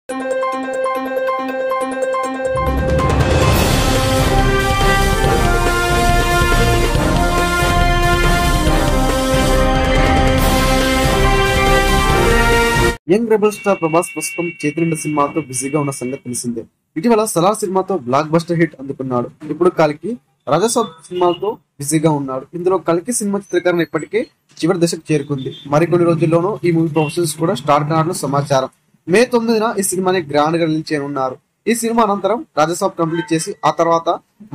Young rebel star Prabhas ప్రస్తుతం చేతినిండా సినిమాతో బిజీగా ఉన్న సంగతి తెలిసిందే. ఇటీవల సలార్ సినిమాతో బ్లాక్ బస్టర్ హిట్ అందుకున్నాడు. ఇప్పుడు కల్కి రాజసాబ్ సినిమాతో బిజీగా ఉన్నాడు. ఇందులో కల్కి సినిమా చిత్రీకరణ ఇప్పటికే చివరి దశకు చేరుకుంది. మరికొన్ని రోజుల్లోనూ ఈ మూవీ ప్రొఫెషన్స్ కూడా స్టార్ట్ కానున్న సమాచారం. మే 9న ఈ సినిమాని గ్రాండ్ గా రిలీజ్ చేయనున్నారు. ఈ సినిమా అనంతరం రాజసాబ్ కంప్లీట్ చేసి ఆ తర్వాత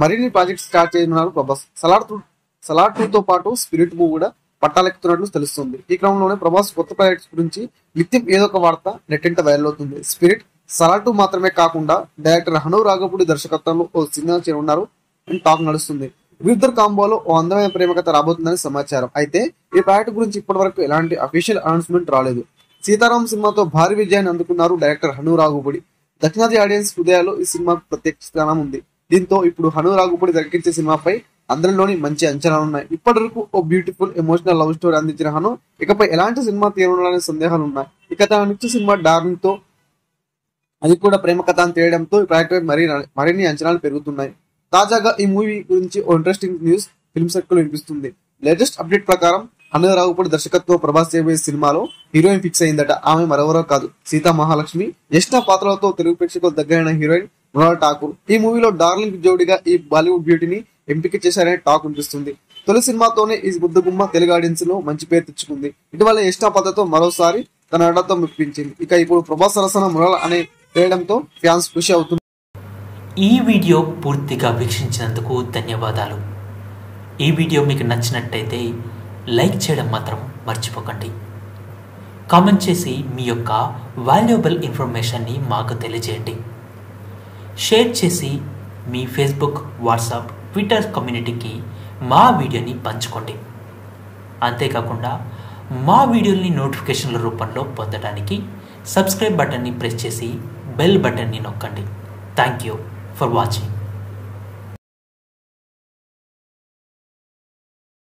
మరిన్ని ప్రాజెక్ట్స్ స్టార్ట్ చేయనున్నారు ప్రభాస్. సలార్ 2 తో పాటు స్పిరిట్ మూవీ కూడా పట్టాలెక్కుతున్నట్లు తెలుస్తుంది. ఈ క్రమంలోనే ప్రభాస్ కొత్త ప్రాజెక్ట్స్ గురించి నిత్యం ఏదో ఒక వార్త నెట్టింట వైరల్ అవుతుంది. స్పిరిట్, సలార్ 2 మాత్రమే కాకుండా డైరెక్టర్ హను రాఘపూడి దర్శకత్వంలో ఓ సినిమా చేయనున్నారు అని టాక్ నడుస్తుంది. వీరిద్దరు కాంబోలో ఓ అందమైన ప్రేమ కథ రాబోతుందని సమాచారం. అయితే ఈ ప్రాజెక్ట్ గురించి ఇప్పటి వరకు ఎలాంటి అఫీషియల్ అనౌన్స్మెంట్ రాలేదు. సీతారాం సినిమాతో భారీ విజయాన్ని అందుకున్నారు డైరెక్టర్ హను రాఘపూడి. దక్షిణాది ఆడియన్స్ హృదయాల్లో ఈ సినిమాకు ప్రత్యేక స్థానం ఉంది. దీంతో ఇప్పుడు హను రాఘపూడి తెరకెక్కించే సినిమాపై అందరిలోని మంచి అంచనాలున్నాయి. ఇప్పటి వరకు ఓ బ్యూటిఫుల్ ఎమోషనల్ లవ్ స్టోరీ అందించిన హను ఇకపై ఎలాంటి సినిమా తీయనుండాలనే సందేహాలు ఉన్నాయి. ఇక తన నెక్స్ట్ సినిమా డార్లింగ్ తో అది కూడా ప్రేమ కథ అని తేయడంతో ఈ ప్రాజెక్ట్ మరిన్ని అంచనాలు పెరుగుతున్నాయి. తాజాగా ఈ మూవీ గురించి ఓ ఇంట్రెస్టింగ్ న్యూస్ ఫిల్మ్ సర్కిల్ వినిపిస్తుంది. లేటెస్ట్ అప్డేట్ ప్రకారం హను రాఘపూడి దర్శకత్వం ప్రభాస్ చేయబోయే సినిమాలో హీరోయిన్ ఫిక్స్ అయిందట. ఆమె మరెవరో కాదు, సీతా మహాలక్ష్మి. జ్యేష్ఠ పాత్రలతో తెలుగు ప్రేక్షకులకు దగ్గరైన హీరోయిన్ మృణాల్ ఠాకూర్. ఈ మూవీలో డార్లింగ్ జోడిగా ఈ బాలీవుడ్ బ్యూటీని ఎంపిక చేశారనే టాక్ వినిపిస్తుంది. తొలి సినిమాతోనే ఈ ముద్దుగుమ్మ తెలుగు ఆడియన్స్ లో మంచి పేరు తెచ్చుకుంది. ఇటీవల జ్యేష్ఠ పాత్రతో మరోసారి తన నటనతో మెప్పించింది. ఇక ఇప్పుడు ప్రభాస్ సరసన మృణాల్ అనే పేయడంతో ఫ్యాన్స్ ఖుషి అవుతుంది. ఈ వీడియో పూర్తిగా వీక్షించినందుకు ధన్యవాదాలు. ఈ వీడియో మీకు నచ్చినట్టయితే లైక్ చేయడం మాత్రం మర్చిపోకండి. కామెంట్ చేసి మీ యొక్క వాల్యుబుల్ ఇన్ఫర్మేషన్ని మాకు తెలియజేయండి. షేర్ చేసి మీ ఫేస్బుక్, వాట్సాప్, ట్విట్టర్ కమ్యూనిటీకి మా వీడియోని పంచుకోండి. అంతేకాకుండా మా వీడియోని నోటిఫికేషన్ల రూపంలో పొందడానికి సబ్స్క్రైబ్ బటన్ని ప్రెస్ చేసి బెల్ బటన్ని నొక్కండి. Thank you for watching.